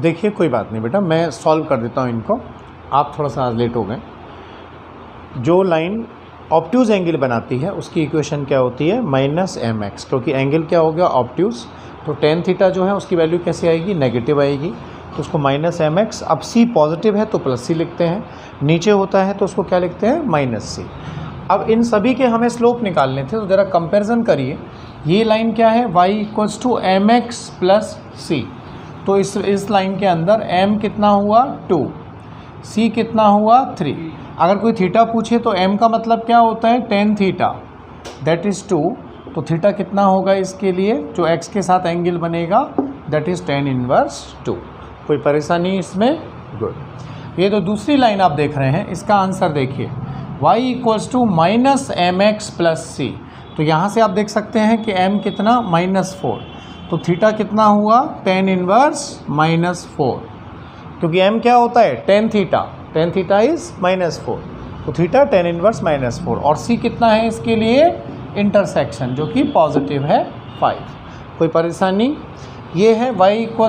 देखिए कोई बात नहीं बेटा, मैं सॉल्व कर देता हूँ इनको, आप थोड़ा सा आज लेट हो गए। जो लाइन ऑब्ट्यूज़ एंगल बनाती है उसकी इक्वेशन क्या होती है, -mx, क्योंकि एंगल क्या हो गया ऑब्ट्यूज़, तो tan थीटा जो है उसकी वैल्यू कैसे आएगी, नेगेटिव आएगी, तो उसको -mx। अब c पॉजिटिव है तो +c लिखते हैं, नीचे होता है तो उसको क्या लिखते हैं, -c। अब इन सभी के हमें स्लोप निकालने थे, तो ज़रा कंपैरिजन करिए। ये लाइन क्या है, y = mx + c, तो इस लाइन के अंदर m कितना हुआ 2, c कितना हुआ 3। अगर कोई थीटा पूछे तो m का मतलब क्या होता है, tan थीटा, दैट इज़ 2, तो थीटा कितना होगा इसके लिए, जो x के साथ एंगल बनेगा, दैट इज़ tan इनवर्स 2। कोई परेशानी इसमें, गुड। ये तो दूसरी लाइन आप देख रहे हैं, इसका आंसर देखिए, y = -mx + c, तो यहाँ से आप देख सकते हैं कि m कितना -4, तो थीटा कितना हुआ tan इनवर्स -4, क्योंकि m क्या होता है tan थीटा इज़ -4, तो थीटा tan इनवर्स -4, और c कितना है इसके लिए, इंटरसेक्शन, जो कि पॉजिटिव है 5। कोई परेशानी, ये है y =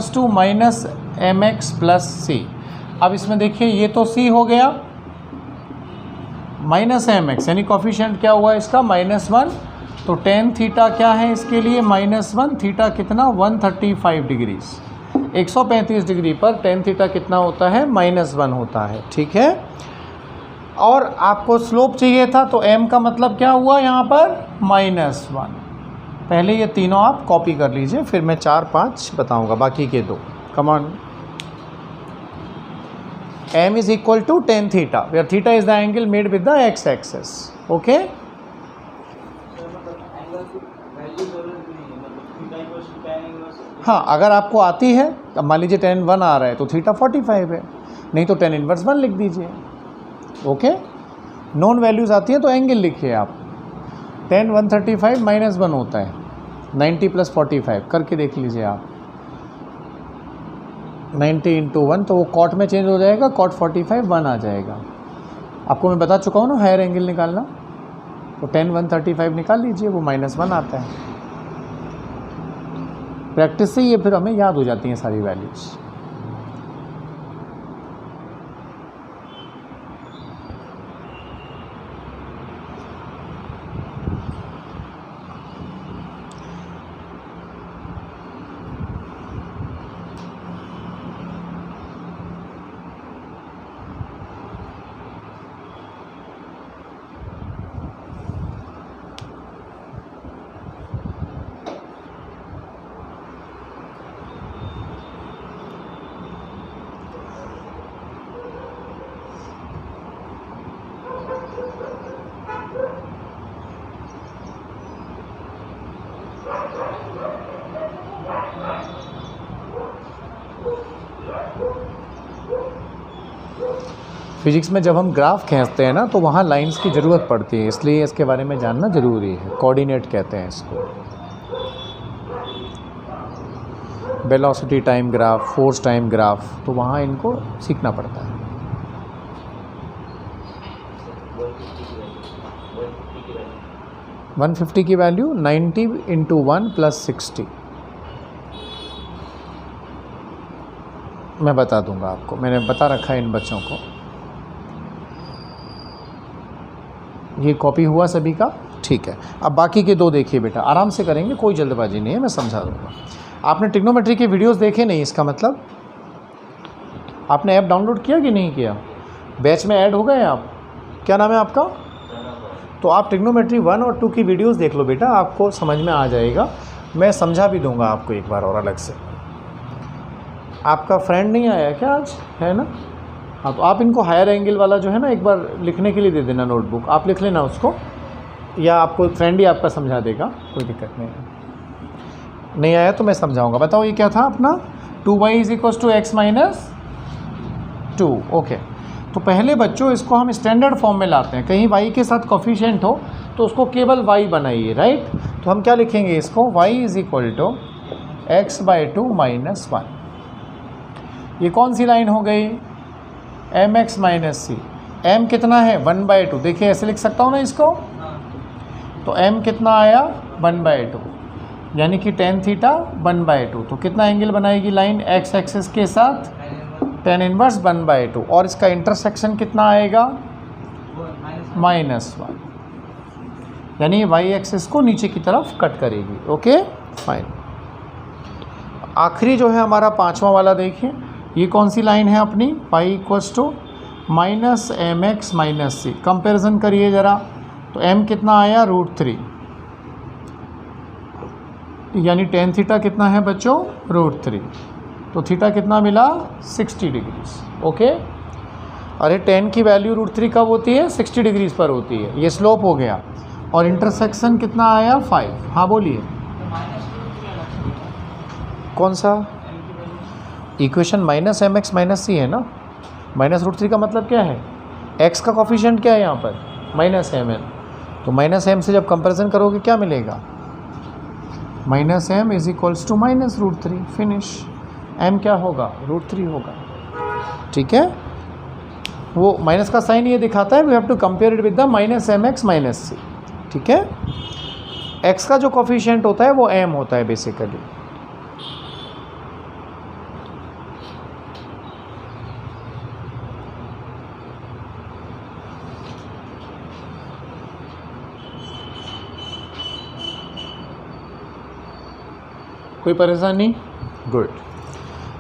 -mx + c। अब इसमें देखिए ये तो c हो गया, -mx यानी कोफिशिएंट क्या हुआ इसका -1, तो tan थीटा क्या है इसके लिए -1, थीटा कितना 135 डिग्री, 135 डिग्री पर tan थीटा कितना होता है, -1 होता है, ठीक है। और आपको स्लोप चाहिए था, तो m का मतलब क्या हुआ यहाँ पर, -1। पहले ये तीनों आप कॉपी कर लीजिए, फिर मैं 4-5 बताऊँगा बाकी के दो। Come on, m = tan theta, where theta is the angle made with the x axis, okay। हाँ, अगर आपको आती है, अब मान लीजिए tan 1 आ रहा है तो थीटा 45 है, नहीं तो tan इनवर्स 1 लिख दीजिए, ओके। नॉन वैल्यूज़ आती है तो एंगल लिखिए आप, tan 135 -1 होता है, 90 + 45 करके देख लीजिए आप, 90 × 1, तो वो कॉट में चेंज हो जाएगा, cot 45 1 आ जाएगा। आपको मैं बता चुका हूँ ना हायर एंगल निकालना, तो tan 135 निकाल लीजिए, वो -1 आता है। प्रैक्टिस से ये फिर हमें याद हो जाती हैं सारी वैल्यूज़। फिजिक्स में जब हम ग्राफ खींचते हैं ना, तो वहाँ लाइंस की ज़रूरत पड़ती है, इसलिए इसके बारे में जानना ज़रूरी है। कोऑर्डिनेट कहते हैं इसको, velocity time graph, force time graph, तो वहाँ इनको सीखना पड़ता है। वन 150 की वैल्यू 90 × 1 + 60, मैं बता दूंगा आपको, मैंने बता रखा है इन बच्चों को। ये कॉपी हुआ सभी का, ठीक है। अब बाकी के दो देखिए बेटा, आराम से करेंगे, कोई जल्दबाजी नहीं है, मैं समझा दूंगा। आपने ट्रिग्नोमेट्री के वीडियोस देखे नहीं, इसका मतलब आपने ऐप डाउनलोड किया कि नहीं किया, बैच में ऐड हो गए आप, क्या नाम है आपका, तो आप ट्रिग्नोमेट्री 1 और 2 की वीडियोस देख लो बेटा, आपको समझ में आ जाएगा। मैं समझा भी दूंगा आपको एक बार और अलग से। आपका फ्रेंड नहीं आया क्या आज, है ना, हाँ, तो आप इनको हायर एंगल वाला जो है ना, एक बार लिखने के लिए दे देना नोटबुक, आप लिख लेना उसको, या आपको फ्रेंड ही आपका समझा देगा, कोई दिक्कत नहीं है। नहीं आया तो मैं समझाऊंगा। बताओ ये क्या था अपना, 2y = x - 2, ओके। तो पहले बच्चों इसको हम स्टैंडर्ड फॉर्म में लाते हैं, कहीं y के साथ कोफिशिएंट हो तो उसको केवल y बनाइए, राइट। तो हम क्या लिखेंगे इसको, y = x/2 - 1। ये कौन सी लाइन हो गई, mx - c, m कितना है 1/2, देखिए ऐसे लिख सकता हूँ ना इसको, तो m कितना आया 1/2, यानी कि tan थीटा 1/2। तो कितना एंगल बनाएगी लाइन एक्स एक्सिस के साथ? tan inverse 1/2। और इसका इंटरसेक्शन कितना आएगा? -1, यानी वाई एक्सिस को नीचे की तरफ कट करेगी। Okay fine. आखिरी जो है हमारा पांचवा वाला, देखिए ये कौन सी लाइन है अपनी? Pi equals to -mx - c। Comparison करिए ज़रा, तो m कितना आया? √3, यानी tan थीटा कितना है बच्चों? √3। तो थीटा कितना मिला? 60 डिग्रीज। ओके, अरे tan की वैल्यू √3 कब होती है? 60 डिग्रीज पर होती है। ये स्लोप हो गया। और इंटरसेक्शन कितना आया? 5। हाँ बोलिए, कौन सा इक्वेशन? -mx - c है ना। -√3 का मतलब क्या है? x का कोफिशिएंट क्या है यहाँ पर? -mn। तो -m से जब कंपैरिजन करोगे क्या मिलेगा? -m = -√3। फिनिश। m क्या होगा? √3 होगा। ठीक है, वो माइनस का साइन ये दिखाता है we have to compare it with the -mx - c। ठीक है, x का जो कोफिशिएंट होता है वो m होता है बेसिकली। कोई परेशानी? गुड।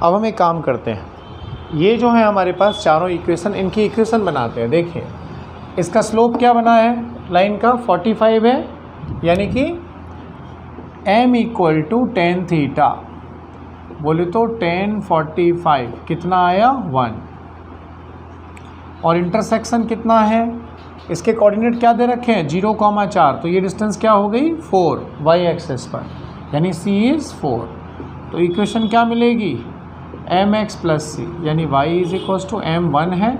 अब हम एक काम करते हैं, ये जो है हमारे पास चारों इक्वेशन, इनकी इक्वेशन बनाते हैं। देखिए इसका स्लोप क्या बना है लाइन का? 45 है, यानी कि m = tan थीटा। बोले तो tan 45 कितना आया? 1। और इंटरसेक्शन कितना है? इसके कोऑर्डिनेट क्या दे रखे हैं? 0,4। तो ये डिस्टेंस क्या हो गई? 4 y एक्सिस पर, यानी c इज़ 4। तो इक्वेशन क्या मिलेगी? mx + c, यानी y = m1 है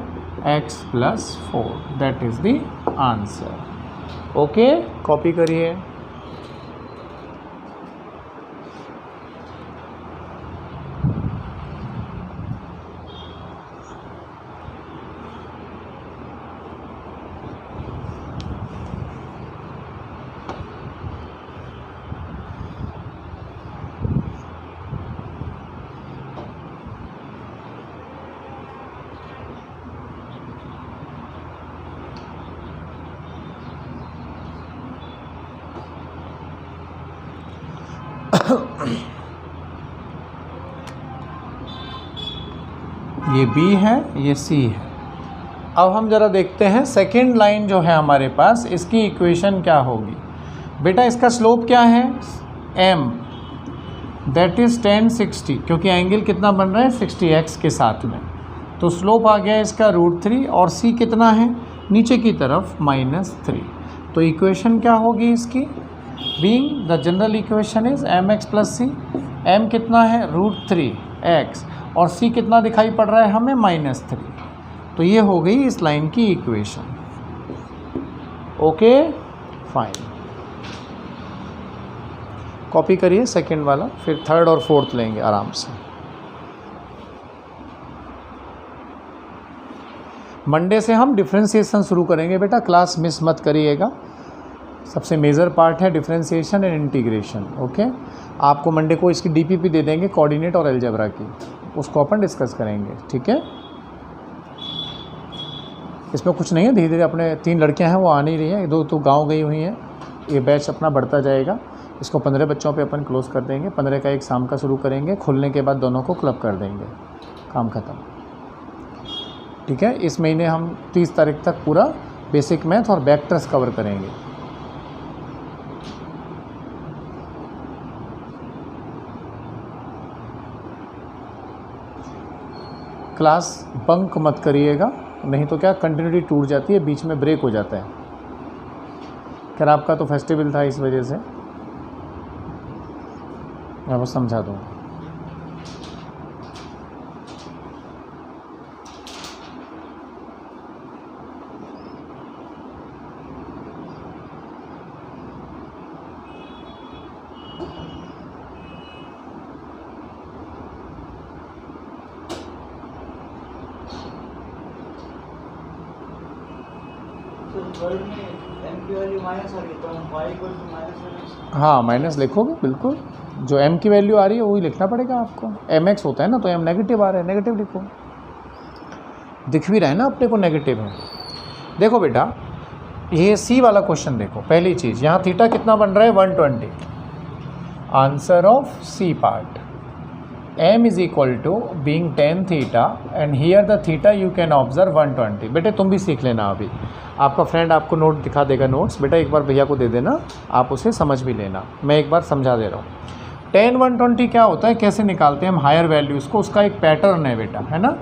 x + 4। That is the answer. Okay, copy करिए। ये B है, ये C है। अब हम ज़रा देखते हैं सेकेंड लाइन जो है हमारे पास, इसकी इक्वेशन क्या होगी। बेटा इसका स्लोप क्या है? m, दैट इज़ tan 60, क्योंकि एंगल कितना बन रहा है? 60x के साथ में। तो स्लोप आ गया इसका √3। और c कितना है? नीचे की तरफ -3। तो इक्वेशन क्या होगी इसकी? Being the general equation is mx + c। m कितना है? √3x। और c कितना दिखाई पड़ रहा है हमें? -3। तो ये हो गई इस लाइन की इक्वेशन। ओके फाइन, कॉपी करिए सेकंड वाला, फिर थर्ड और फोर्थ लेंगे आराम से। मंडे से हम डिफरेंशिएशन शुरू करेंगे बेटा, क्लास मिस मत करिएगा। सबसे मेजर पार्ट है डिफरेंशिएशन एंड इंटीग्रेशन। ओके, आपको मंडे को इसकी डीपीपी दे देंगे, कोऑर्डिनेट और अलजेब्रा की, उसको अपन डिस्कस करेंगे। ठीक है, इसमें कुछ नहीं है, धीरे धीरे अपने 3 लड़कियां हैं वो आ नहीं रही हैं, 2 तो गांव गई हुई हैं। ये बैच अपना बढ़ता जाएगा। इसको 15 बच्चों पे अपन क्लोज़ कर देंगे। 15 का एक शाम का शुरू करेंगे, खुलने के बाद दोनों को क्लब कर देंगे, काम ख़त्म। ठीक है, इस महीने हम 30 तारीख तक पूरा बेसिक मैथ और वेक्टर्स कवर करेंगे। क्लास बंक मत करिएगा, नहीं तो क्या कंटिन्यूटी टूट जाती है, बीच में ब्रेक हो जाता है। खैर आपका तो फेस्टिवल था, इस वजह से मैं बस समझा दूँ। हाँ माइनस लिखोगे बिल्कुल, जो m की वैल्यू आ रही है वही लिखना पड़ेगा आपको। mx होता है ना, तो m नेगेटिव आ रहा है, नेगेटिव लिखो। दिख भी रहा है ना अपने को नेगेटिव है। देखो बेटा ये सी वाला क्वेश्चन देखो, पहली चीज़ यहाँ थीटा कितना बन रहा है 120। Answer of C part, m is equal to being tan theta and here the theta you can observe 120। बेटे तुम भी सीख लेना, अभी आपका फ्रेंड आपको नोट दिखा देगा, नोट्स बेटा एक बार भैया को दे देना, आप उसे समझ भी लेना, मैं एक बार समझा दे रहा हूँ। tan 120 क्या होता है, कैसे निकालते हैं हम हायर वैल्यूज़ को, उसका एक पैटर्न है बेटा, है ना।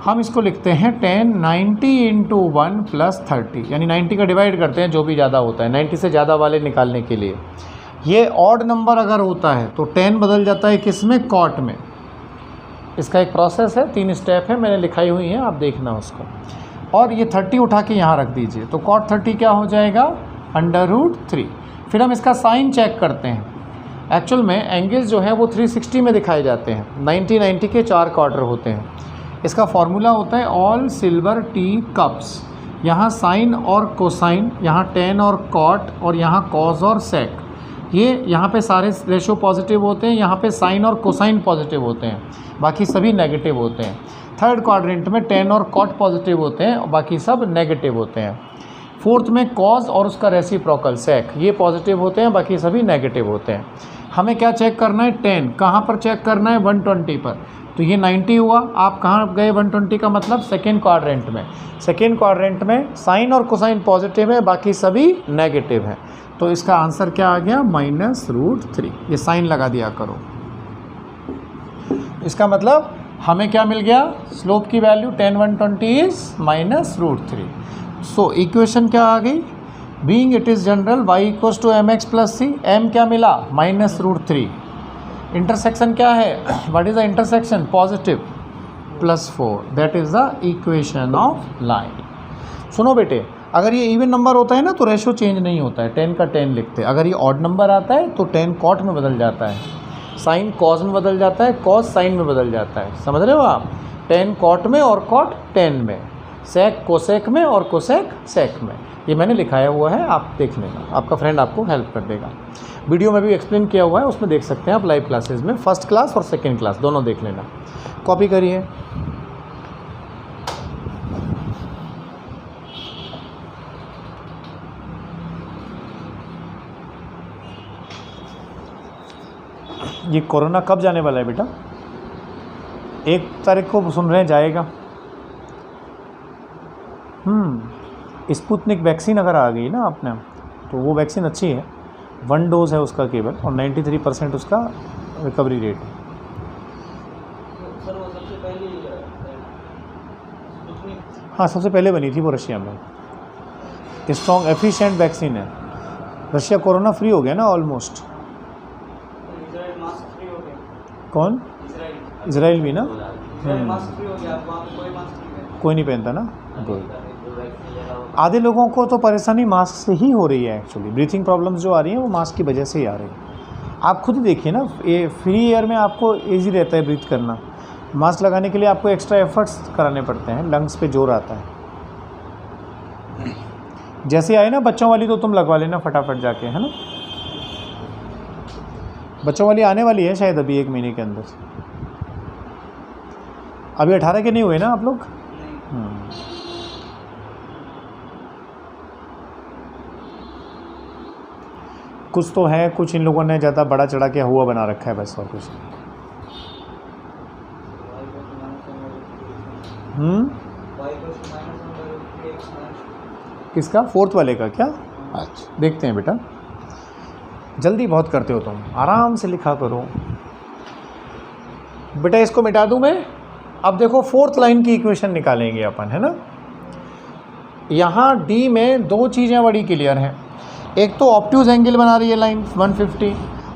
हम इसको लिखते हैं tan 90 इंटू 1 प्लस 30, यानी 90 का डिवाइड करते हैं जो भी ज़्यादा होता है, 90 से ज़्यादा वाले निकालने के लिए। ये ऑड नंबर अगर होता है तो tan बदल जाता है किस में, कॉट में। इसका एक प्रोसेस है, 3 स्टेप है, मैंने लिखाई हुई है, आप देखना उसको। और ये 30 उठा के यहाँ रख दीजिए, तो cot 30 क्या हो जाएगा, √3। फिर हम इसका साइन चेक करते हैं। एक्चुअल में एंगल्स जो है वो 360 में दिखाए जाते हैं, 90 के 4 क्वार्टर होते हैं। इसका फॉर्मूला होता है ऑल सिल्वर टी कप्स। यहाँ साइन और कोसाइन, यहाँ tan और cot, और यहाँ cos और sec, ये यहाँ पे सारे रेशो पॉजिटिव होते हैं, यहाँ पे साइन और कोसाइन पॉजिटिव होते हैं, बाकी सभी नेगेटिव होते हैं। थर्ड क्वाड्रेंट में tan और cot पॉजिटिव होते हैं और बाकी सब नेगेटिव होते हैं। फोर्थ में cos और उसका रेसिप्रोकल sec, ये पॉजिटिव होते हैं, बाकी सभी नेगेटिव होते हैं। हमें क्या चेक करना है, tan कहाँ पर चेक करना है, 120 पर। तो ये 90 हुआ, आप कहाँ गए 120 का मतलब सेकेंड क्वाड्रेंट में। सेकेंड क्वाड्रेंट में साइन और कोसाइन पॉजिटिव है, बाकी सभी नेगेटिव हैं, तो इसका आंसर क्या आ गया, -√3। ये साइन लगा दिया करो। इसका मतलब हमें क्या मिल गया, स्लोप की value tan 120 is -√3। So equation क्या आ गई, being it is general y equals to mx plus c, m क्या मिला -√3। इंटरसेक्शन क्या है, what is the intersection, positive +4, that is the equation of line. सुनो बेटे, अगर ये इवन नंबर होता है ना तो रेशो चेंज नहीं होता है, tan का tan लिखते हैं। अगर ये ऑड नंबर आता है तो tan cot में बदल जाता है, साइन cos में बदल जाता है, cos साइन में बदल जाता है, समझ रहे हो आप। tan cot में और cot tan में, sec कोसेक में और कोसेक sec में, ये मैंने लिखाया हुआ है, आप देख लेना, आपका फ्रेंड आपको हेल्प कर देगा। वीडियो में भी एक्सप्लेन किया हुआ है, उसमें देख सकते हैं आप लाइव क्लासेस में, फर्स्ट क्लास और सेकेंड क्लास दोनों देख लेना। कॉपी करिए। ये कोरोना कब जाने वाला है बेटा, 1 तारीख को सुन रहे हैं जाएगा। स्पुतनिक वैक्सीन अगर आ गई ना आपने, तो वो वैक्सीन अच्छी है, 1 डोज है उसका केवल, और 93% उसका रिकवरी रेट है। हाँ सबसे पहले बनी थी वो रशिया में, स्ट्रॉन्ग एफिशिएंट वैक्सीन है। रशिया कोरोना फ्री हो गया ना ऑलमोस्ट। कौन, इजराइल भी ना, कोई नहीं पहनता ना। आधे लोगों को तो परेशानी मास्क से ही हो रही है, एक्चुअली ब्रीथिंग प्रॉब्लम्स जो आ रही हैं वो मास्क की वजह से ही आ रही है। आप खुद ही देखिए ना, ये फ्री एयर में आपको इजी रहता है ब्रीथ करना, मास्क लगाने के लिए आपको एक्स्ट्रा एफर्ट्स कराने पड़ते हैं, लंग्स पे जोर आता है। जैसे आए ना बच्चों वाली, तो तुम लगवा लेना फटाफट जाके, है ना। बच्चों वाली आने वाली है शायद अभी 1 महीने के अंदर। अभी 18 के नहीं हुए ना आप लोग। कुछ तो है, कुछ इन लोगों ने ज़्यादा बड़ा चढ़ा के हुआ बना रखा है बस, और कुछ। किसका, 4th वाले का क्या, अच्छा देखते हैं बेटा। जल्दी बहुत करते हो तुम, आराम से लिखा करो बेटा। इसको मिटा दूं मैं। अब देखो 4th लाइन की इक्वेशन निकालेंगे अपन, है ना। यहाँ डी में 2 चीज़ें बड़ी क्लियर हैं। एक तो ऑब्ट्यूज एंगल बना रही है लाइन 150,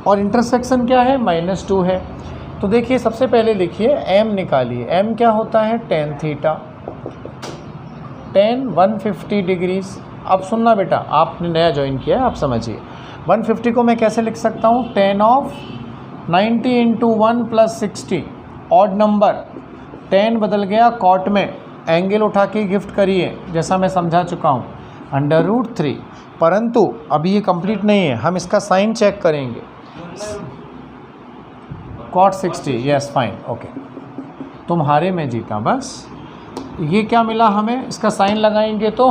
और इंटरसेक्शन क्या है, -2 है। तो देखिए सबसे पहले लिखिए m निकालिए। m क्या होता है, tan थीटा, tan 150 डिग्रीज। अब सुनना बेटा, आपने नया ज्वाइन किया है, आप समझिए। 150 को मैं कैसे लिख सकता हूँ, tan of 90 into 1 plus 60, odd number, tan बदल गया cot में, एंगल उठा के गिफ्ट करिए, जैसा मैं समझा चुका हूँ, √3। परंतु अभी ये कंप्लीट नहीं है, हम इसका साइन चेक करेंगे। cot 60, यस फाइन, ओके, तुम्हारे में जीता। बस ये क्या मिला हमें, इसका साइन लगाएंगे तो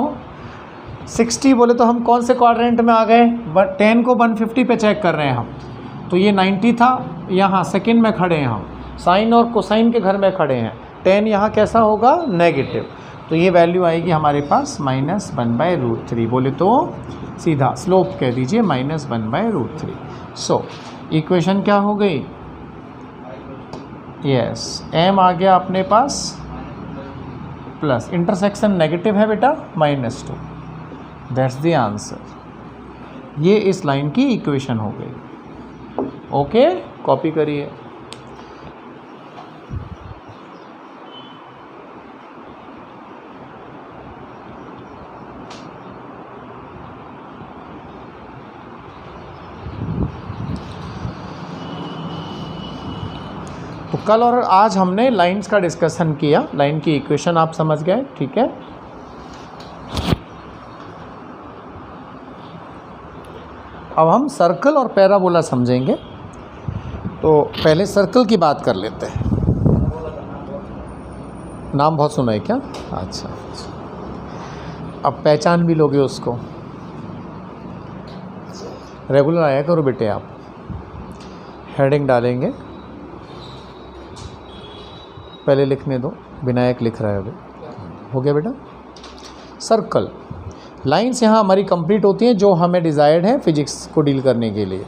60 बोले तो हम कौन से क्वाड्रेंट में आ गए, 10 को 150 पे चेक कर रहे हैं हम, तो ये 90 था, यहाँ सेकंड में खड़े हैं हम, साइन और कोसाइन के घर में खड़े हैं, 10 यहाँ कैसा होगा, नेगेटिव, तो ये वैल्यू आएगी हमारे पास -1/√3। बोले तो सीधा स्लोप कह दीजिए -1/√3। सो इक्वेशन क्या हो गई, यस, m आ गया अपने पास प्लस, इंटरसेक्शन नेगेटिव है बेटा, -2, दैट्स द आंसर। ये इस लाइन की इक्वेशन हो गई। ओके, कॉपी करिए। तो कल और आज हमने लाइंस का डिस्कशन किया, लाइन की इक्वेशन आप समझ गए, ठीक है। अब हम सर्कल और पैराबोला समझेंगे, तो पहले सर्कल की बात कर लेते हैं। नाम बहुत सुना है क्या, अच्छा, अब पहचान भी लोगे उसको, रेगुलर आया करो बेटे आप। हेडिंग डालेंगे, पहले लिखने दो, विनायक लिख रहा है अभी, हो गया बेटा। सर्कल, लाइंस यहाँ हमारी कंप्लीट होती हैं जो हमें डिज़ायर्ड है फिजिक्स को डील करने के लिए।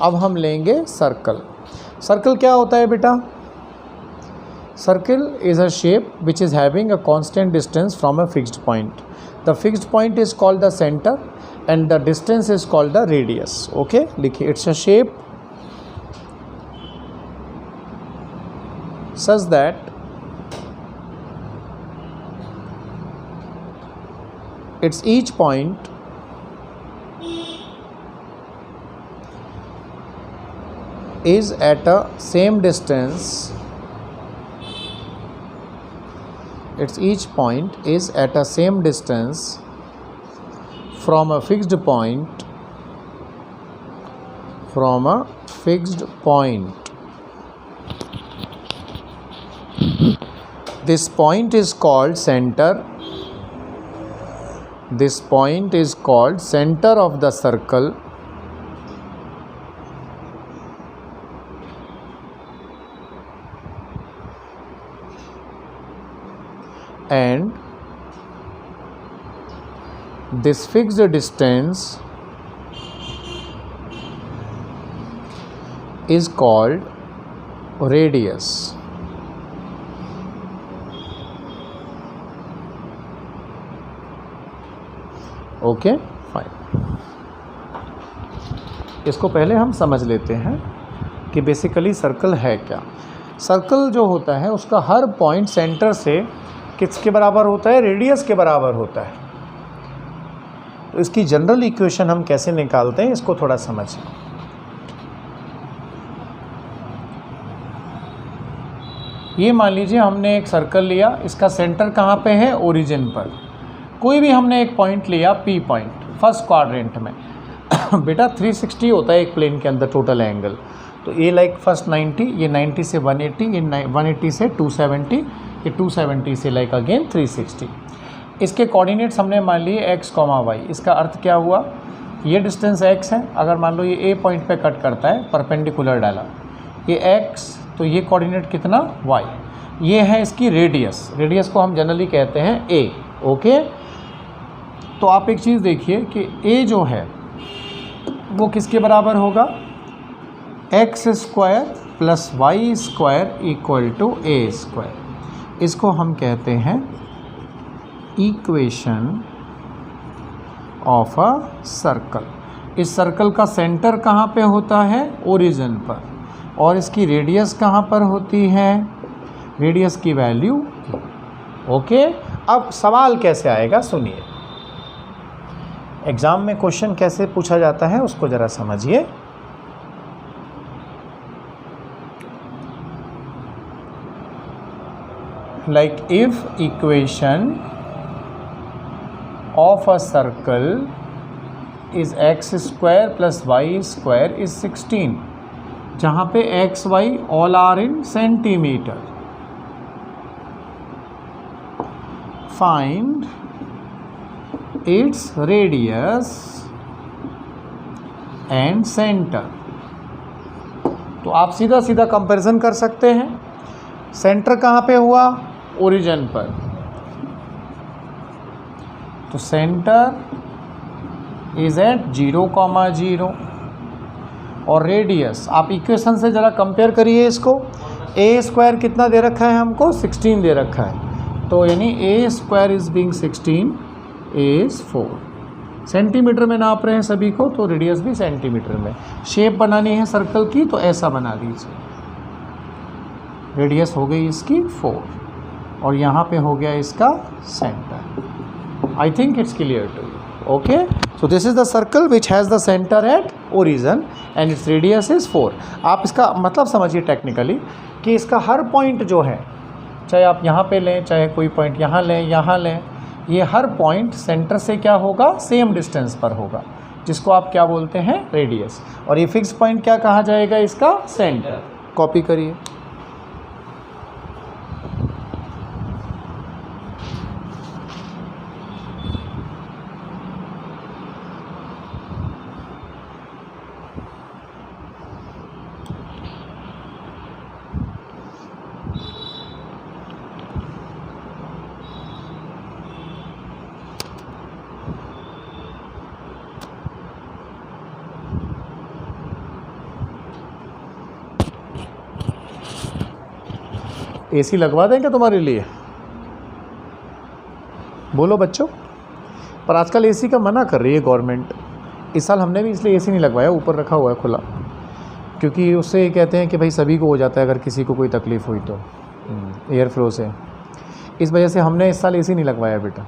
अब हम लेंगे सर्कल। सर्कल क्या होता है बेटा, circle is a shape which is having a constant distance from a fixed point. The fixed point is called the centre and the distance is called the radius. Okay, लिखिए, it's a shape such that its each point is at a same distance, its each point is at a same distance from a fixed point, from a fixed point. This point is called center. This point is called center of the circle. And this fixed distance is called radius. Okay fine, इसको पहले हम समझ लेते हैं कि basically circle है क्या। Circle जो होता है उसका हर पॉइंट सेंटर से किसके बराबर होता है, रेडियस के बराबर होता है। तो इसकी जनरल इक्वेशन हम कैसे निकालते हैं, इसको थोड़ा समझें। ये मान लीजिए हमने एक सर्कल लिया, इसका सेंटर कहाँ पे है, ओरिजिन पर। कोई भी हमने एक पॉइंट लिया, P पॉइंट, फर्स्ट क्वाड्रेंट में बेटा 360 होता है एक प्लेन के अंदर टोटल एंगल, तो ये लाइक फर्स्ट 90, ये 90 से 180, ये 180 से 270, ये 270 से लाइक अगेन 360। इसके कोऑर्डिनेट्स हमने मान लिए x, y। इसका अर्थ क्या हुआ, ये डिस्टेंस x है, अगर मान लो ये A पॉइंट पे कट करता है, परपेंडिकुलर डाला, ये x, तो ये कोऑर्डिनेट कितना, y। ये है इसकी रेडियस, रेडियस को हम जनरली कहते हैं a। ओके, तो आप एक चीज़ देखिए कि a जो है वो किसके बराबर होगा, x² + y² = a²। इसको हम कहते हैं इक्वेशन ऑफ अ सर्कल। इस सर्कल का सेंटर कहाँ पे होता है, ओरिजिन पर, और इसकी रेडियस कहाँ पर होती है, रेडियस की वैल्यू। ओके, अब सवाल कैसे आएगा सुनिए, एग्ज़ाम में क्वेश्चन कैसे पूछा जाता है उसको ज़रा समझिए। like if equation of a circle is x square plus y square is 16, जहाँ पे x y all are in centimeter. Find its radius and center. तो आप सीधा सीधा कंपैरिजन कर सकते हैं. सेंटर कहाँ पे हुआ? ओरिजिन पर. तो सेंटर इज एट 0,0 और रेडियस आप इक्वेशन से ज़रा कंपेयर करिए इसको. ए स्क्वायर कितना दे रखा है हमको? 16 दे रखा है. तो यानी a square is being 16, a is 4. Centimetre में नाप रहे हैं सभी को, तो रेडियस भी सेंटीमीटर में. शेप बनानी है सर्कल की तो ऐसा बना लीजिए. रेडियस हो गई इसकी 4 और यहाँ पे हो गया इसका centre. I think it's clear to you. Okay, so this is the circle which has the centre at origin and its radius is 4. आप इसका मतलब समझिए टेक्निकली कि इसका हर पॉइंट जो है, चाहे आप यहाँ पे लें, चाहे कोई पॉइंट यहाँ लें, ये हर पॉइंट सेंटर से क्या होगा? सेम डिस्टेंस पर होगा, जिसको आप क्या बोलते हैं? रेडियस. और ये फिक्स पॉइंट क्या कहा जाएगा? इसका सेंटर. कॉपी करिए. एसी लगवा दें क्या तुम्हारे लिए? बोलो बच्चों. पर आजकल एसी का मना कर रही है गवर्नमेंट. इस साल हमने भी इसलिए एसी नहीं लगवाया, ऊपर रखा हुआ है खुला, क्योंकि उससे ये कहते हैं कि भाई सभी को हो जाता है अगर किसी को कोई तकलीफ़ हुई तो एयर फ्लो से. इस वजह से हमने इस साल एसी नहीं लगवाया बेटा.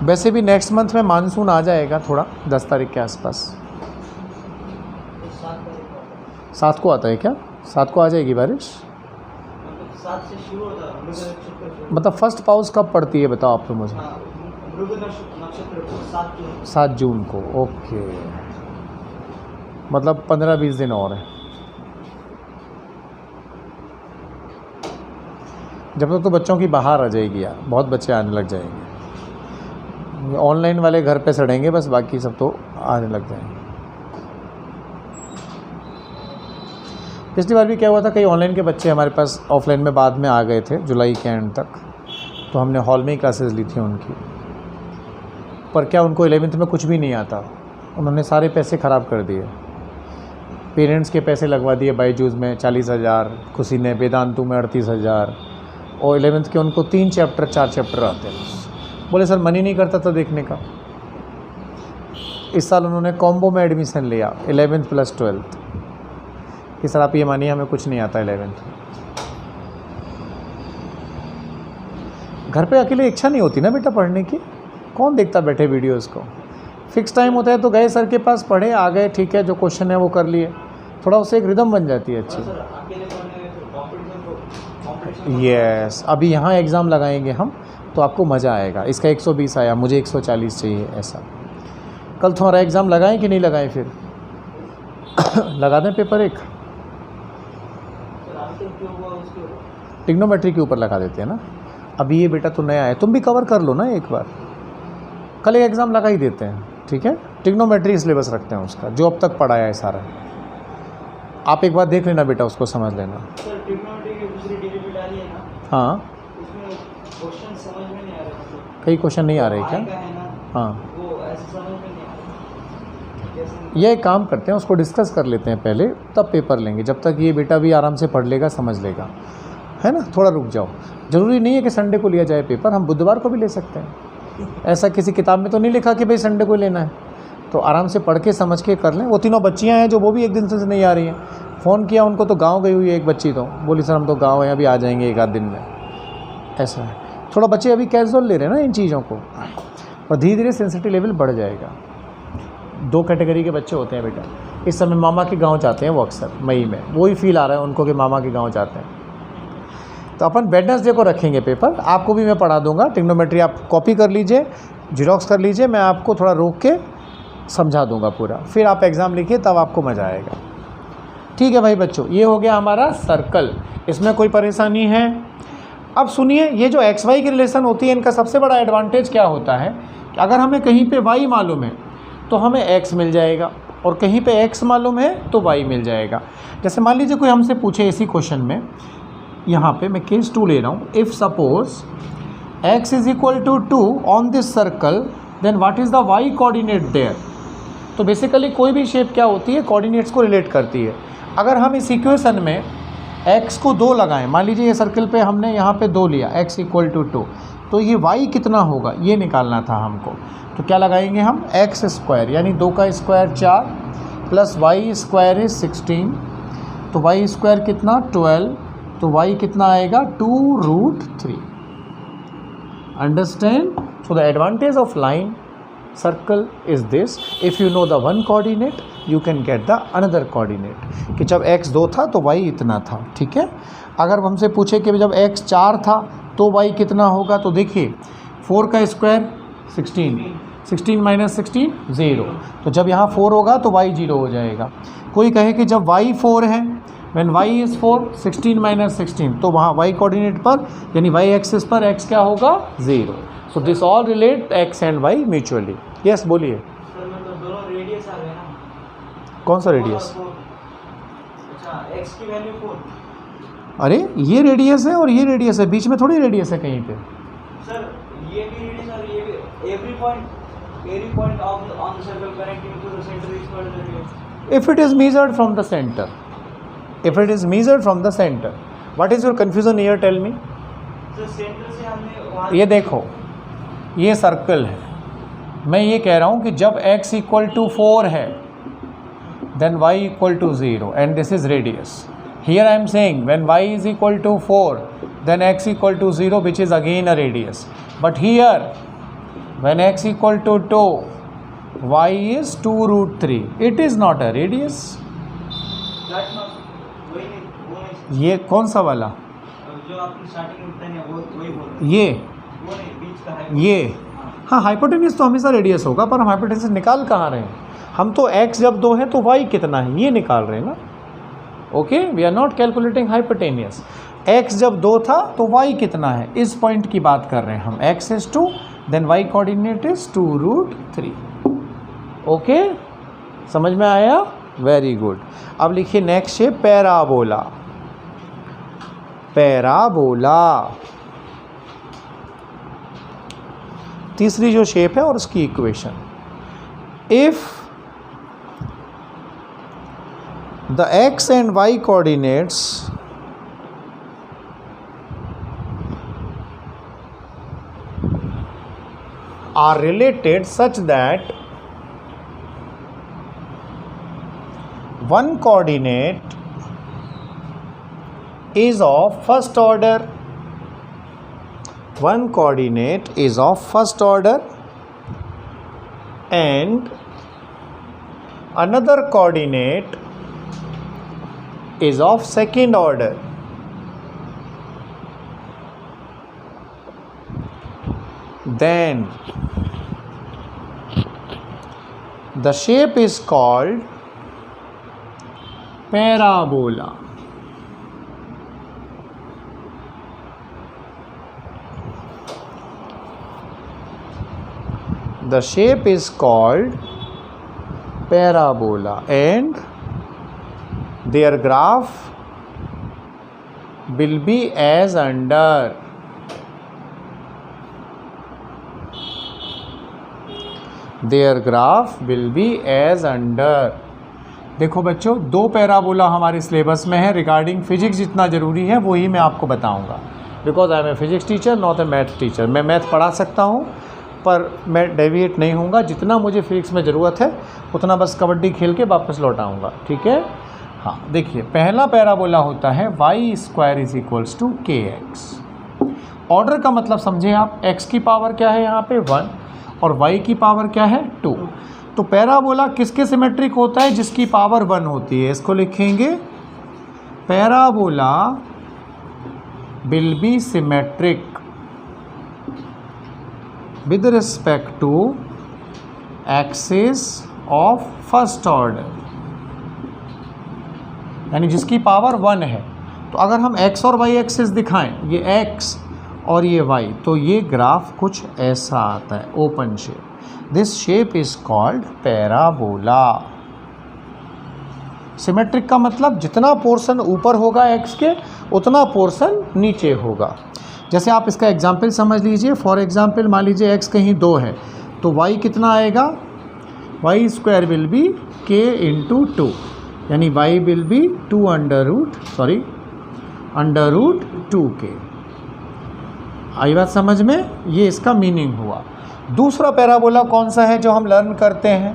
वैसे भी नेक्स्ट मंथ में मानसून आ जाएगा थोड़ा, 10 तारीख के आसपास. 7 को आता है क्या? 7 को आ जाएगी बारिश? 7 से शुरू होता है. मतलब फर्स्ट पाउस कब पड़ती है बताओ आप तो मुझे. 7 जून को. ओके, मतलब 15-20 दिन और है. जब तक तो बच्चों की बाहर आ जाएगी यार, बहुत बच्चे आने लग जाएंगे. ऑनलाइन वाले घर पे सड़ेंगे बस, बाकी सब तो आने लग जाएंगे. पिछली बार भी क्या हुआ था, कई ऑनलाइन के बच्चे हमारे पास ऑफलाइन में बाद में आ गए थे जुलाई के एंड तक, तो हमने हॉल में ही क्लासेस ली थी उनकी. पर क्या उनको 11th में कुछ भी नहीं आता, उन्होंने सारे पैसे ख़राब कर दिए. पेरेंट्स के पैसे लगवा दिए बायजूज़ में 40,000, किसी ने वेदांतु में 38,000, और 11th के उनको 3 चैप्टर 4 चैप्टर आते हैं. बोले सर मनी नहीं करता था देखने का. इस साल उन्होंने कॉम्बो में एडमिशन लिया 11th + 12th कि सर आप ये मानिए हमें कुछ नहीं आता 11th में. घर पे अकेले इच्छा नहीं होती ना बेटा पढ़ने की, कौन देखता बैठे वीडियोज़ को. फिक्स टाइम होता है तो गए सर के पास, पढ़े, आ गए, ठीक है, जो क्वेश्चन है वो कर लिए. थोड़ा उससे एक रिदम बन जाती है अच्छी. यस, अभी यहाँ एग्ज़ाम लगाएंगे हम तो आपको मज़ा आएगा. इसका 120 आया, मुझे 140 चाहिए, ऐसा. कल तुम्हारा एग्ज़ाम लगाएं कि नहीं लगाएं? फिर लगा दें पेपर एक टिग्नोमेट्री के ऊपर लगा देते हैं ना. अभी ये बेटा तो नया है, तुम भी कवर कर लो ना एक बार. कल एक एग्ज़ाम लगा ही देते हैं, ठीक है. टिग्नोमेट्री सिलेबस रखते हैं उसका, जो अब तक पढ़ाया है सारा. आप एक बार देख लेना बेटा, उसको समझ लेना. हाँ, कई क्वेश्चन नहीं आ रहे क्या? हाँ, ये एक काम करते हैं, उसको डिस्कस कर लेते हैं पहले, तब पेपर लेंगे. जब तक ये बेटा भी आराम से पढ़ लेगा, समझ लेगा, है ना. थोड़ा रुक जाओ. ज़रूरी नहीं है कि संडे को लिया जाए पेपर, हम बुधवार को भी ले सकते हैं. ऐसा किसी किताब में तो नहीं लिखा कि भाई संडे को लेना है. तो आराम से पढ़ के समझ के कर लें. वो तीनों बच्चियाँ हैं जो वो भी एक दिन से नहीं आ रही हैं. फ़ोन किया उनको तो गाँव गई हुई है एक बच्ची, तो बोली सर हम तो गाँव हैं, अभी आ जाएंगे 1 आध दिन में. ऐसा है. थोड़ा बच्चे अभी कैजुअल ले रहे हैं ना इन चीज़ों को, और धीरे धीरे सेंसिटिव लेवल बढ़ जाएगा. 2 कैटेगरी के बच्चे होते हैं बेटा. इस समय मामा के गांव जाते हैं वो अक्सर मई में, वही फील आ रहा है उनको कि मामा के गांव जाते हैं। तो अपन वेडनेसडे को रखेंगे पेपर, आपको भी मैं पढ़ा दूंगा। ट्रिग्नोमेट्री आप कॉपी कर लीजिए, जीरोक्स कर लीजिए, मैं आपको थोड़ा रोक के समझा दूंगा पूरा, फिर आप एग्ज़ाम लिखिए तब आपको मज़ा आएगा। ठीक है भाई बच्चों, ये हो गया हमारा सर्कल, इसमें कोई परेशानी है? अब सुनिए, ये जो एक्स वाई की रिलेशन होती है, इनका सबसे बड़ा एडवांटेज क्या होता है कि अगर हमें कहीं पे वाई मालूम है तो हमें एक्स मिल जाएगा, और कहीं पे एक्स मालूम है तो वाई मिल जाएगा। जैसे मान लीजिए कोई हमसे पूछे इसी क्वेश्चन में, यहाँ पे मैं केस 2 ले रहा हूँ, if suppose x is equal to 2 on this circle then what is the y coordinate there. तो बेसिकली कोई भी शेप क्या होती है, कोऑर्डिनेट्स को रिलेट करती है। अगर हम इस इक्वेशन में x को 2 लगाएं, मान लीजिए ये सर्कल पे हमने यहाँ पे 2 लिया, x इक्वल टू 2, तो ये y कितना होगा ये निकालना था हमको। तो क्या लगाएंगे हम, x स्क्वायर यानी 2 का square 4 plus y square is 16, तो y स्क्वायर कितना 12, तो y कितना आएगा 2√3। Understand? So the advantage of line circle is this, if you know the one coordinate you can get the another coordinate, कि जब x 2 था तो y इतना था। ठीक है, अगर हमसे पूछे कि जब x 4 था तो y कितना होगा, तो देखिए 4 का स्क्वायर 16, 16 माइनस 16 0, तो जब यहाँ 4 होगा तो y 0 हो जाएगा। कोई कहे कि जब y 4 है, व्हेन y इज़ 4, 16 माइनस 16, तो वहाँ y कोऑर्डिनेट पर यानी y एक्सिस पर x क्या होगा 0। So this all relate x and y mutually. Yes बोलिए। सर मतलब दोनों रेडियस आ गए ना। कौन सा रेडियस? अच्छा, x की वैल्यू 4। अरे ये रेडियस है और ये रेडियस है, बीच में थोड़ी रेडियस है कहीं पे। सर ये भी रेडियस और ये भी, every point on the circle connecting to the centre is called radius. If it is measured from the center, if it is measured from the center, what is your confusion here? Tell me. Sir centre से हमने वहाँ, ये देखो, ये circle है, मैं ये कह रहा हूँ कि जब x इक्वल टू 4 है then y equal to 0 and this is radius. Here I am saying when y is equal to 4 then x equal to 0 which is again a radius, but here when x equal to 2 y is 2√3, it is not a radius। That not वही नहीं, वो नहीं ये कौन सा वाला? जो आपकी स्टार्टिंग में बताया वो वही बोल रहे ये हैं। वो नहीं, बीच का है ये हाँ, हाइपोटेन्यूज तो हमेशा रेडियस होगा, पर हम हाइपोटेन्यूज निकाल कहाँ रहे हैं? हम तो x जब 2 है तो y कितना है ये निकाल रहे हैं ना। Okay, we are not calculating hypotenuse. x जब 2 था तो y कितना है, इस पॉइंट की बात कर रहे हैं हम। x is 2 then y coordinate is 2√3। Okay, समझ में आया? Very good. अब लिखिए नेक्स्ट शेप पैराबोला। पैराबोला तीसरी जो शेप है और उसकी equation, if the x and y coordinates are related such that one coordinate is of first order, one coordinate is of first order and another coordinate is of second order, then the shape is called parabola. The shape is called parabola and their graph will be as under. Their graph will be as under. देखो बच्चों, 2 parabola हमारे syllabus में है। Regarding physics जितना ज़रूरी है वही मैं आपको बताऊंगा, because I am a physics teacher not a math teacher. मैं मैथ पढ़ा सकता हूं पर मैं डेविएट नहीं होऊंगा। जितना मुझे फिजिक्स में ज़रूरत है उतना बस कबड्डी खेल के वापस लौट आऊँगा। ठीक है, हाँ देखिए, पहला पैराबोला होता है y square is equals to kx। Order का मतलब समझे आप, x की पावर क्या है यहाँ पे 1 और y की पावर क्या है 2। तो पैराबोला किसके सिमेट्रिक होता है? जिसकी पावर 1 होती है। इसको लिखेंगे parabola will be symmetric with respect to axis of first order, यानी जिसकी पावर 1 है। तो अगर हम x और y एक्सिस दिखाएं, ये x और ये y, तो ये ग्राफ कुछ ऐसा आता है, open shape. This shape is called parabola. Symmetric का मतलब जितना पोर्शन ऊपर होगा x के, उतना पोर्शन नीचे होगा। जैसे आप इसका एग्जाम्पल समझ लीजिए। फॉर एग्जाम्पल मान लीजिए x कहीं 2 है, तो y कितना आएगा? y square will be k into 2, यानी y will be under root 2k। आई बात समझ में? ये इसका मीनिंग हुआ। दूसरा पैराबोला कौन सा है जो हम लर्न करते हैं?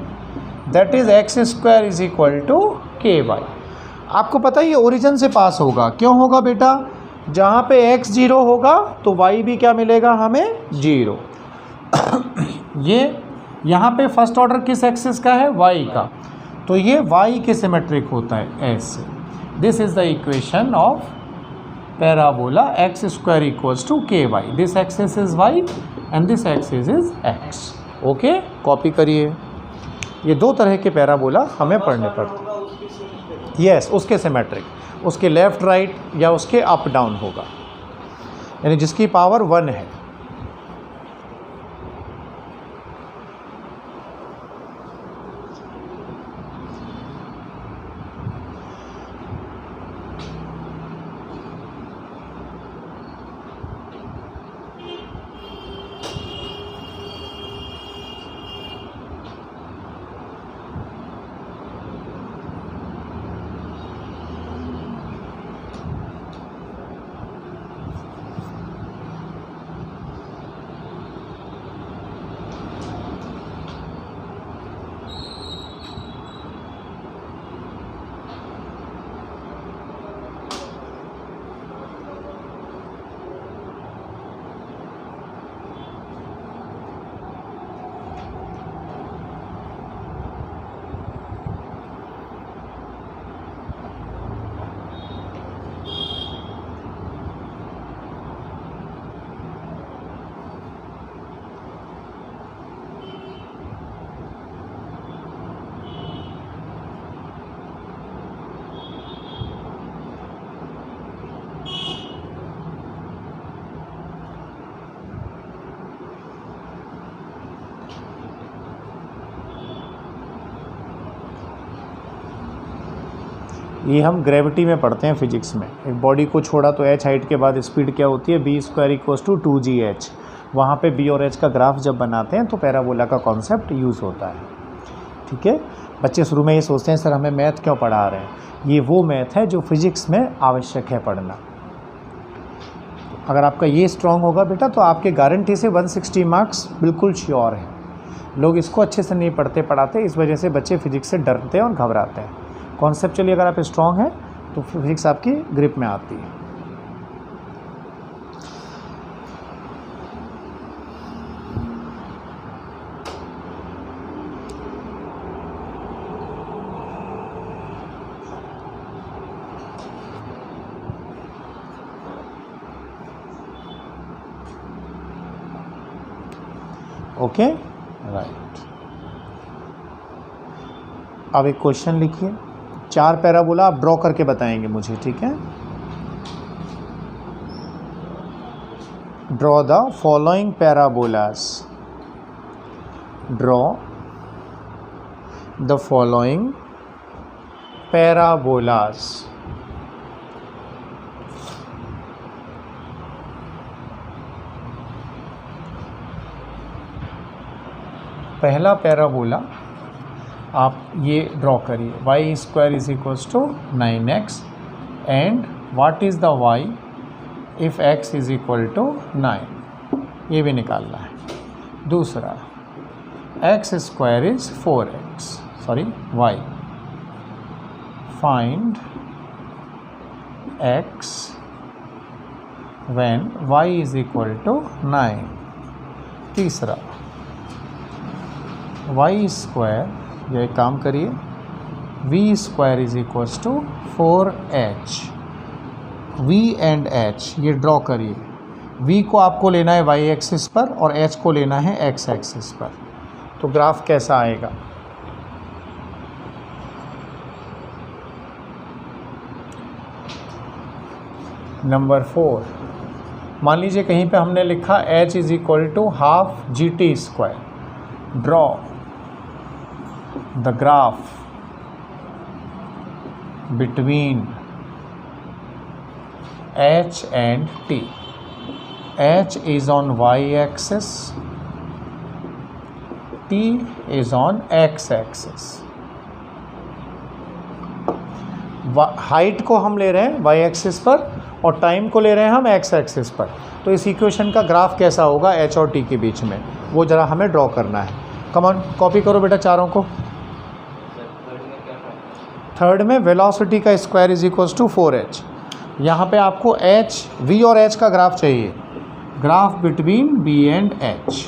That is X square is equal to के वाई। आपको पता है ये ओरिजिन से पास होगा। क्यों होगा बेटा? जहाँ पे x 0 होगा तो y भी क्या मिलेगा हमें? 0। ये यहाँ पे फर्स्ट ऑर्डर किस एक्सिस का है? y का, तो ये y के सिमेट्रिक होता है ऐसे। This is the equation of parabola x square equals to के y. This axis is y and this axis is x। Okay, copy करिए। ये 2 तरह के पैराबोला हमें पढ़ने पड़ते हैं। यस, उसके सिमेट्रिक, उसके लेफ़्ट राइट या उसके अप डाउन होगा, यानी जिसकी पावर 1 है। ये हम ग्रेविटी में पढ़ते हैं फिजिक्स में। एक बॉडी को छोड़ा तो h हाइट के बाद स्पीड क्या होती है? b square equals to 2gh। वहाँ पे b और h का ग्राफ जब बनाते हैं तो पैराबोला का कॉन्सेप्ट यूज़ होता है। ठीक है, बच्चे शुरू में ये सोचते हैं सर हमें मैथ क्यों पढ़ा रहे हैं। ये वो मैथ है जो फिजिक्स में आवश्यक है पढ़ना। अगर आपका ये स्ट्रॉन्ग होगा बेटा तो आपके गारंटी से 160 मार्क्स बिल्कुल श्योर है। लोग इसको अच्छे से नहीं पढ़ाते, इस वजह से बच्चे फिजिक्स से डरते हैं और घबराते हैं। कॉन्सेप्चुअली अगर आप स्ट्रॉन्ग हैं तो फिजिक्स आपकी ग्रिप में आती है। Okay, right. अब एक क्वेश्चन लिखिए। 4 पैराबोला आप ड्रॉ करके बताएंगे मुझे, ठीक है? Draw the following parabolas. Draw the following parabolas. पहला पैराबोला आप ये ड्रॉ करिए। y square is equals to 9x and what is the y if x is equal to 9, ये भी निकालना है। दूसरा x square is 4x, y। Find x when y is equal to 9। तीसरा वाई स्क्वायर, ये एक काम करिए, वी square is equals to 4h। V and H ये ड्रॉ करिए। वी को आपको लेना है वाई एक्सिस पर और एच को लेना है एक्स एक्सिस पर। तो ग्राफ कैसा आएगा? नंबर 4, मान लीजिए कहीं पे हमने लिखा h is equal to half G T square. Draw the graph between h and t। h is on y axis, t is on x axis। Height को हम ले रहे हैं y एक्सिस पर और टाइम को ले रहे हैं हम x एक्सिस पर। तो इस इक्वेशन का ग्राफ कैसा होगा h और t के बीच में, वो ज़रा हमें ड्रॉ करना है। कमॉन कॉपी करो बेटा चारों को। थर्ड में वेलोसिटी का square is equals to 4h। यहाँ पे आपको h, v और h का ग्राफ चाहिए, graph between b and h।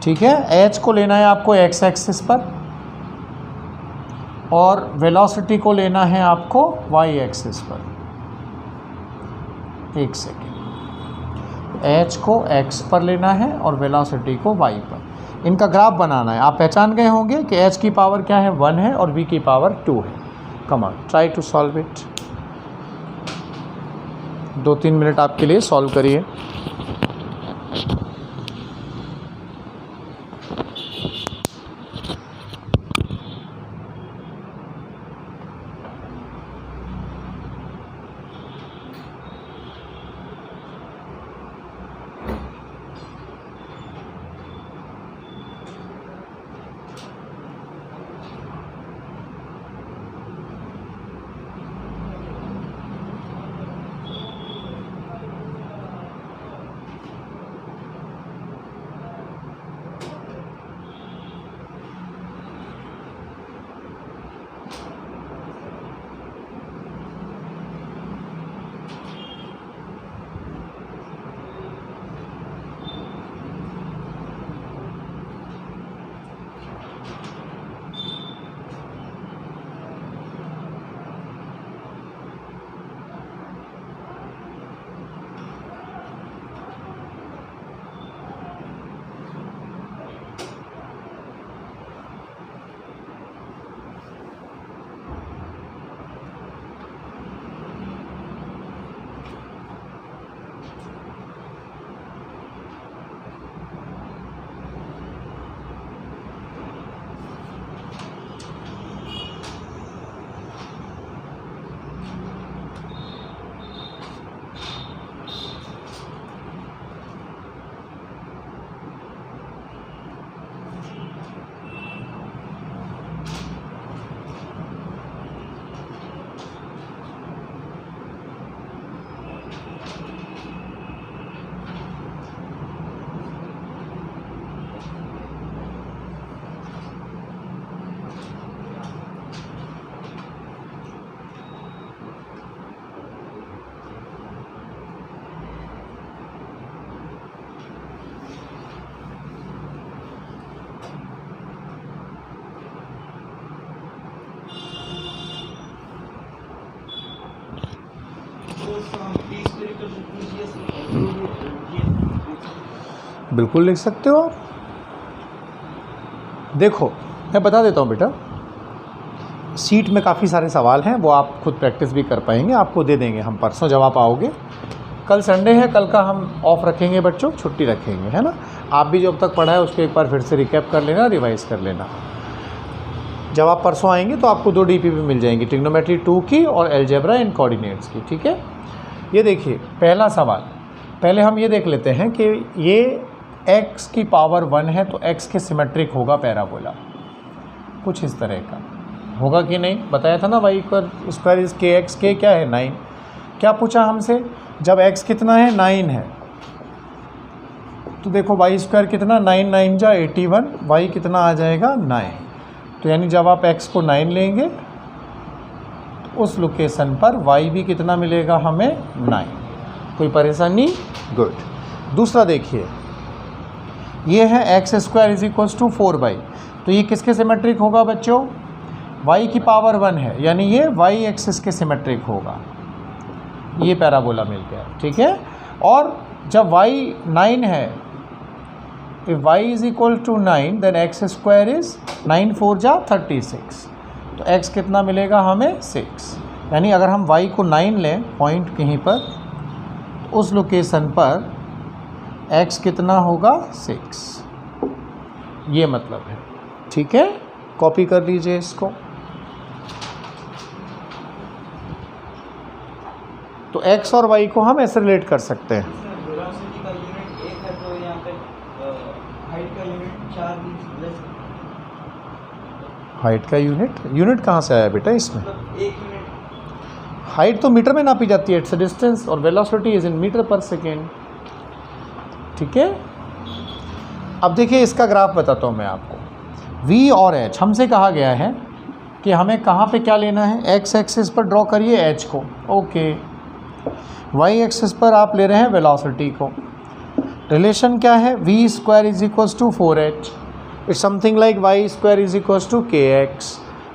ठीक है, h को लेना है आपको x एक्सिस पर और वेलोसिटी को लेना है आपको y एक्सिस पर। एक सेकेंड, h को x पर लेना है और वेलोसिटी को y पर। इनका ग्राफ बनाना है। आप पहचान गए होंगे कि h की पावर क्या है, 1 है और v की पावर 2 है। Come on try to solve it. 2-3 minute आपके लिए सॉल्व करिए। बिल्कुल लिख सकते हो। देखो मैं बता देता हूँ बेटा, सीट में काफ़ी सारे सवाल हैं, वो आप खुद प्रैक्टिस भी कर पाएंगे, आपको दे देंगे हम परसों जब आप आओगे। कल संडे है, कल का हम ऑफ रखेंगे बच्चों, छुट्टी रखेंगे, है ना। आप भी जो अब तक पढ़ा है उसको एक बार फिर से रिकैप कर लेना, रिवाइज कर लेना। जब आप परसों आएंगे तो आपको 2 DPP मिल जाएंगी, ट्रिग्नोमेट्री 2 की और अलजेब्रा एंड कोऑर्डिनेट्स की। ठीक है, ये देखिए पहला सवाल, पहले हम ये देख लेते हैं कि ये x की पावर 1 है तो x के सिमेट्रिक होगा पैराबोला, कुछ इस तरह का होगा कि नहीं। बताया था ना y स्क्वायर इज के एक्स, के क्या है 9। क्या पूछा हमसे, जब x कितना है 9 है तो देखो y स्क्वायर कितना, 9 9 जा 81, y कितना आ जाएगा 9। तो यानी जब आप x को 9 लेंगे तो उस लोकेशन पर y भी कितना मिलेगा हमें 9। कोई परेशानी? गुड। दूसरा देखिए, ये है X square is equals to 4y, तो ये किसके सिमेट्रिक होगा बच्चों? y की पावर 1 है, यानी ये y एक्सिस के सिमेट्रिक होगा। ये पैराबोला मिल गया, ठीक है। और जब y 9 है, if y is equal to 9 then X square is 9 4 जा 36, तो x कितना मिलेगा हमें? 6। यानी अगर हम y को 9 लें पॉइंट कहीं पर, तो उस लोकेशन पर x कितना होगा? 6। ये मतलब है, ठीक है। कॉपी कर लीजिए इसको। तो x और y को हम ऐसे रिलेट कर सकते हैं। वेलोसिटी का यूनिट 1 है, तो यहाँ पे हाइट का यूनिट 4 हाइट का यूनिट कहाँ से आया बेटा इसमें? मतलब 1 यूनिट। हाइट तो मीटर में नापी जाती है, इट्स अ डिस्टेंस, और वेलोसिटी इज इन मीटर पर सेकेंड, ठीक है। अब देखिए इसका ग्राफ बताता हूँ मैं आपको। v और h हमसे कहा गया है कि हमें कहाँ पे क्या लेना है? x एक्सिस पर ड्रॉ करिए h को, ओके। y एक्सिस पर आप ले रहे हैं वेलोसिटी को। रिलेशन क्या है? v square is equals to 4h, it's something like y square is equals to kx।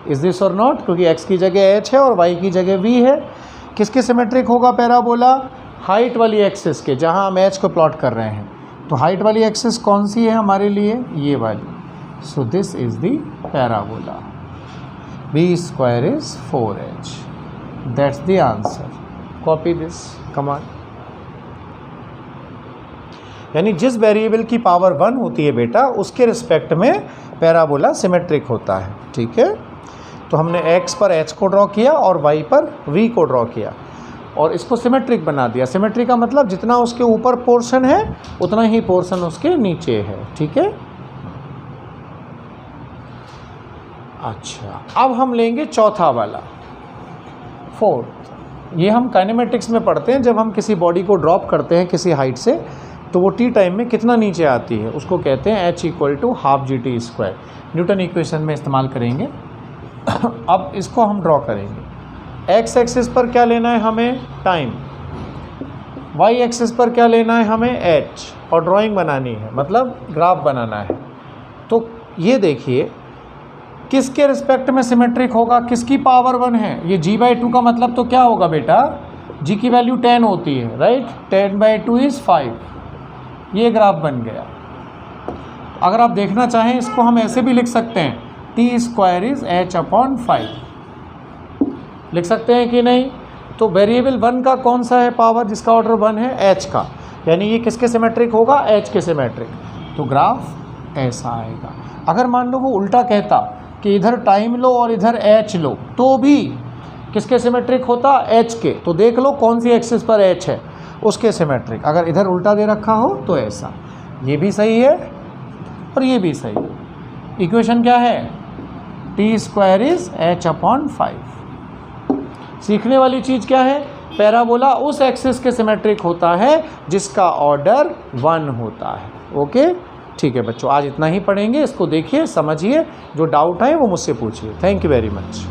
Is this और नॉट? क्योंकि x की जगह h है और y की जगह v है। किसके सिमेट्रिक होगा पैराबोला? हाइट वाली एक्सिस के, जहाँ हम h को प्लॉट कर रहे हैं। तो हाइट वाली एक्सिस कौन सी है हमारे लिए? ये वाली। So this is the parabola. b square is 4h, that's the answer. Copy this, come on. यानी जिस वेरिएबल की पावर 1 होती है बेटा, उसके रिस्पेक्ट में पैराबोला सिमेट्रिक होता है, ठीक है। तो हमने x पर h को ड्रॉ किया और y पर v को ड्रॉ किया और इसको सिमेट्रिक बना दिया। सिमेट्रिक का मतलब जितना उसके ऊपर पोर्शन है उतना ही पोर्शन उसके नीचे है, ठीक है। अच्छा, अब हम लेंगे चौथा वाला, 4th। ये हम काइनेमेटिक्स में पढ़ते हैं। जब हम किसी बॉडी को ड्रॉप करते हैं किसी हाइट से, तो वो t टाइम में कितना नीचे आती है, उसको कहते हैं h equal to half GT²। Newton equation में इस्तेमाल करेंगे। अब इसको हम ड्रॉ करेंगे। x एक्सिस पर क्या लेना है हमें? टाइम। y एक्सिस पर क्या लेना है हमें? h, और ड्राइंग बनानी है, मतलब ग्राफ बनाना है। तो ये देखिए किसके रिस्पेक्ट में सिमेट्रिक होगा, किसकी पावर 1 है? ये g/2 का मतलब तो क्या होगा बेटा? g की वैल्यू 10 होती है, राइट। 10/2 इज़ 5। ये ग्राफ बन गया। अगर आप देखना चाहें इसको हम ऐसे भी लिख सकते हैं, t² इज़ h/5। लिख सकते हैं कि नहीं? तो वेरिएबल 1 का कौन सा है पावर, जिसका ऑर्डर 1 है? h का। यानी ये किसके सिमेट्रिक होगा? h के सिमेट्रिक। तो ग्राफ ऐसा आएगा। अगर मान लो वो उल्टा कहता कि इधर टाइम लो और इधर h लो, तो भी किसके सिमेट्रिक होता? h के। तो देख लो कौन सी एक्सिस पर h है, उसके सिमेट्रिक। अगर इधर उल्टा दे रखा हो तो ऐसा। ये भी सही है और ये भी सही है। इक्वेशन क्या है? t² is h/5। सीखने वाली चीज़ क्या है? पैराबोला उस एक्सिस के सिमेट्रिक होता है जिसका ऑर्डर 1 होता है, ओके। ठीक है बच्चों, आज इतना ही पढ़ेंगे। इसको देखिए, समझिए, जो डाउट है वो मुझसे पूछिए। Thank you very much.